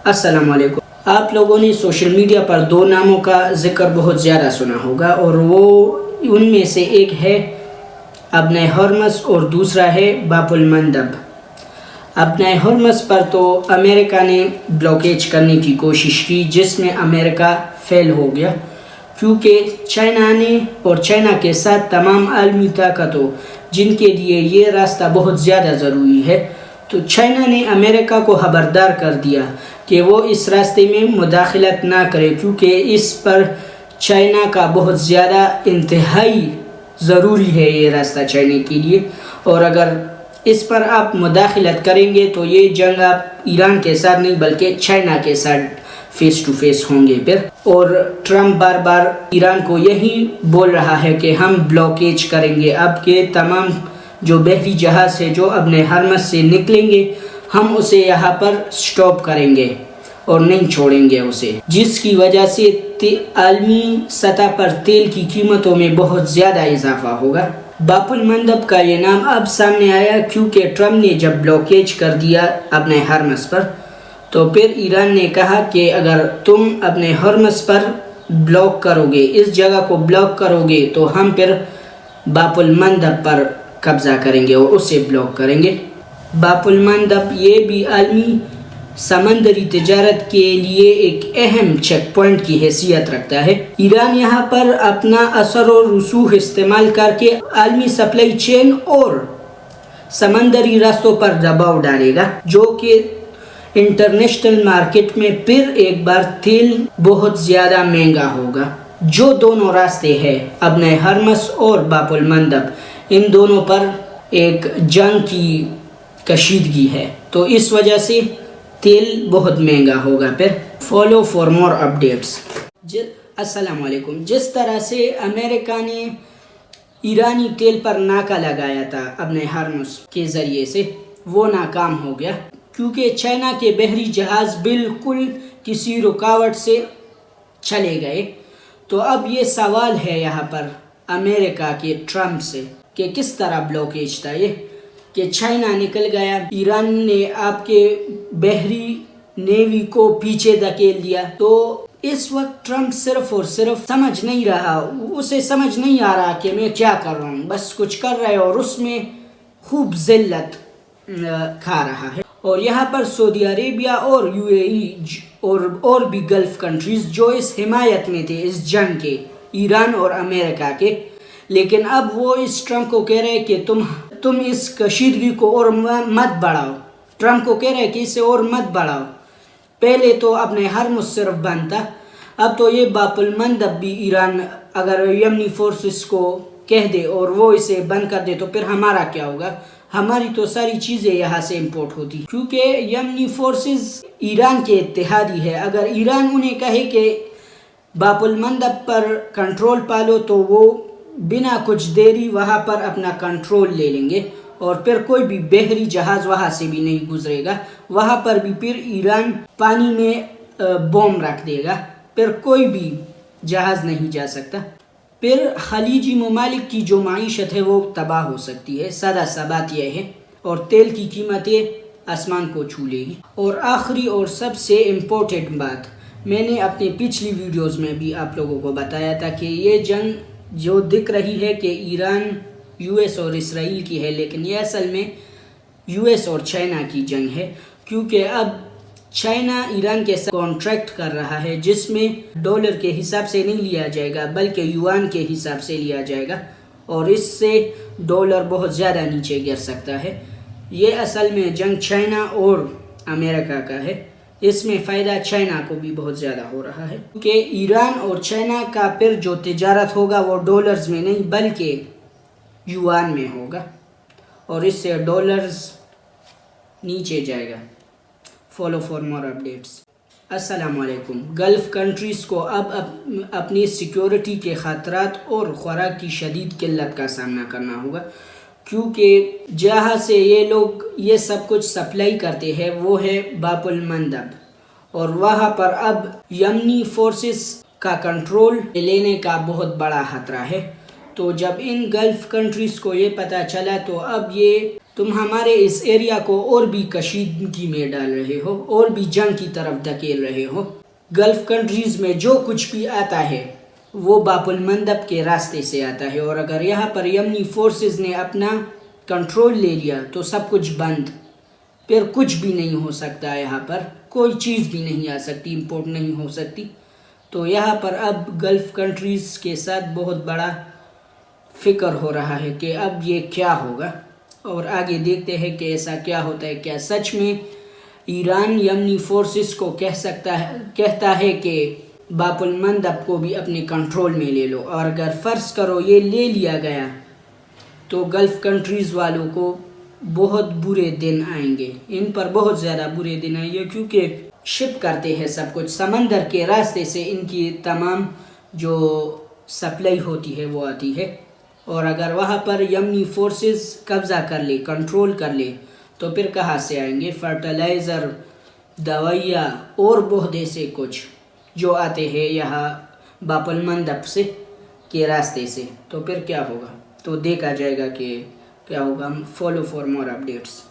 السلام علیکم. آپ لوگوں نے سوشل میڈیا پر دو ناموں کا ذکر بہت زیادہ سنا ہوگا اور وہ ان میں سے ایک ہے ابن ہرمز اور دوسرا ہے باپ المندب. ابن ہرمز پر تو امریکہ نے بلاکیج کرنے کی کوشش کی جس میں امریکہ فیل ہو گیا کیونکہ چائنا نے اور چائنا کے ساتھ تمام عالمی طاقتوں جن کے لیے یہ راستہ بہت زیادہ ضروری ہے تو چائنا نے امریکہ کو خبردار کر دیا کہ وہ اس راستے میں مداخلت نہ کرے کیونکہ اس پر چائنا کا بہت زیادہ انتہائی ضروری ہے یہ راستہ چائنا کے لیے، اور اگر اس پر آپ مداخلت کریں گے تو یہ جنگ آپ ایران کے ساتھ نہیں بلکہ چائنا کے ساتھ فیس ٹو فیس ہوں گے پھر. اور ٹرمپ بار بار ایران کو یہی بول رہا ہے کہ ہم بلاکیج کریں گے، اب کے تمام جو بحری جہاز ہے جو ابن ہرمز سے نکلیں گے ہم اسے یہاں پر سٹاپ کریں گے اور نہیں چھوڑیں گے اسے، جس کی وجہ سے عالمی سطح پر تیل کی قیمتوں میں بہت زیادہ اضافہ ہوگا. باپ المندب کا یہ نام اب سامنے آیا کیونکہ ٹرمپ نے جب بلاکیج کر دیا ابن ہرمز پر تو پھر ایران نے کہا کہ اگر تم ابن ہرمز پر بلاک کرو گے، اس جگہ کو بلاک کرو گے تو ہم پھر باپ المندب پر قبضہ کریں گے اور اسے بلاک کریں گے. باپ المندب یہ بھی عالمی سمندری تجارت کے لیے ایک اہم چیک پوائنٹ کی حیثیت رکھتا ہے. ایران یہاں پر اپنا اثر و رسوخ استعمال کر کے عالمی سپلائی چین اور سمندری راستوں پر دباؤ ڈالے گا جو کہ انٹرنیشنل مارکیٹ میں پھر ایک بار تیل بہت زیادہ مہنگا ہوگا. جو دونوں راستے ہیں ابن ہرمز اور باپ المندب، ان دونوں پر ایک جنگ کی کشیدگی ہے تو اس وجہ سے تیل بہت مہنگا ہوگا. پھر فالو فار مور اپڈیٹس. السلام علیکم. جس طرح سے امریکہ نے ایرانی تیل پر ناکہ لگایا تھا ابن ہرمز کے ذریعے سے، وہ ناکام ہو گیا کیونکہ چائنا کے بحری جہاز بالکل کسی رکاوٹ سے چلے گئے. تو اب یہ سوال ہے یہاں پر امریکہ کے ٹرمپ سے کہ کس طرح بلاکیج تھا یہ کہ چائنا نکل گیا، ایران نے آپ کے بحری نیوی کو پیچھے دھکیل دیا. تو اس وقت ٹرمپ صرف اور صرف سمجھ نہیں رہا، اسے سمجھ نہیں آ رہا کہ میں کیا کر رہا ہوں، بس کچھ کر رہا ہے اور اس میں خوب ذلت کھا رہا ہے. اور یہاں پر سعودی عربیہ اور UAE اور بھی گلف کنٹریز جو اس حمایت میں تھے اس جنگ کے، ایران اور امریکہ کے، لیکن اب وہ اس ٹرمپ کو کہہ رہے کہ تم اس کشیدگی کو اور مت بڑھاؤ. ٹرمپ کو کہہ رہے کہ اسے اور مت بڑھاؤ. پہلے تو ابن ہرمز صرف بند تھا، اب تو یہ باپ المندب بھی ایران اگر یمنی فورسز کو کہہ دے اور وہ اسے بند کر دے تو پھر ہمارا کیا ہوگا؟ ہماری تو ساری چیزیں یہاں سے امپورٹ ہوتی کیونکہ یمنی فورسز ایران کے اتحادی ہے. اگر ایران انہیں کہے کہ باپ المندب پر کنٹرول پالو تو وہ بنا کچھ دیری وہاں پر اپنا کنٹرول لے لیں گے اور پھر کوئی بھی بحری جہاز وہاں سے بھی نہیں گزرے گا. وہاں پر بھی پھر ایران پانی میں بوم رکھ دے گا، پھر کوئی بھی جہاز نہیں جا سکتا. پھر خلیجی ممالک کی جو معیشت ہے وہ تباہ ہو سکتی ہے. سادہ سا بات یہ ہے، اور تیل کی قیمتیں آسمان کو چھو لے گی. اور آخری اور سب سے امپورٹنٹ بات، میں نے اپنے پچھلی ویڈیوز میں بھی آپ لوگوں کو بتایا تھا کہ یہ جنگ جو دکھ رہی ہے کہ ایران US اور اسرائیل کی ہے، لیکن یہ اصل میں US اور چائنا کی جنگ ہے کیونکہ اب چائنا ایران کے ساتھ کانٹریکٹ کر رہا ہے جس میں ڈالر کے حساب سے نہیں لیا جائے گا بلکہ یوان کے حساب سے لیا جائے گا اور اس سے ڈالر بہت زیادہ نیچے گر سکتا ہے. یہ اصل میں جنگ چائنا اور امریکہ کا ہے، اس میں فائدہ چائنا کو بھی بہت زیادہ ہو رہا ہے کیونکہ ایران اور چائنا کا پھر جو تجارت ہوگا وہ ڈالرز میں نہیں بلکہ یوان میں ہوگا اور اس سے ڈالرز نیچے جائے گا. Follow for more updates. السلام علیکم. گلف کنٹریز کو اب اپنی سیکیورٹی کے خطرات اور خوراک کی شدید قلت کا سامنا کرنا ہوگا کیونکہ جہاں سے یہ لوگ یہ سب کچھ سپلائی کرتے ہیں وہ ہے باپ المندب اور وہاں پر اب یمنی فورسز کا کنٹرول لینے کا بہت بڑا خطرہ ہے. تو جب ان گلف کنٹریز کو یہ پتہ چلا تو اب یہ تم ہمارے اس ایریا کو اور بھی کشیدگی میں ڈال رہے ہو اور بھی جنگ کی طرف دھکیل رہے ہو۔ گلف کنٹریز میں جو کچھ بھی آتا ہے وہ باب المندب کے راستے سے آتا ہے، اور اگر یہاں پر یمنی فورسز نے اپنا کنٹرول لے لیا تو سب کچھ بند، پھر کچھ بھی نہیں ہو سکتا، یہاں پر کوئی چیز بھی نہیں آ سکتی، امپورٹ نہیں ہو سکتی۔ تو یہاں پر اب گلف کنٹریز کے ساتھ بہت بڑا فکر ہو رہا ہے کہ اب یہ کیا ہوگا، اور آگے دیکھتے ہیں کہ ایسا کیا ہوتا ہے۔ کیا سچ میں ایران یمنی فورسز کو کہتا ہے کہ باب المندب کو بھی اپنے کنٹرول میں لے لو، اور اگر فرض کرو یہ لے لیا گیا تو گلف کنٹریز والوں کو بہت برے دن آئیں گے، ان پر بہت زیادہ برے دن آئیں گے، کیونکہ شپ کرتے ہیں سب کچھ سمندر کے راستے سے، ان کی تمام جو سپلائی ہوتی ہے وہ آتی ہے، اور اگر وہاں پر یمنی فورسز قبضہ کر لے، کنٹرول کر لے، تو پھر کہاں سے آئیں گے فرٹیلائزر، دوائیاں اور بہت ایسے کچھ جو آتے ہیں یہاں باب المندب سے کے راستے سے، تو پھر کیا ہوگا؟ تو دیکھا جائے گا کہ کیا ہوگا۔ Follow for more updates.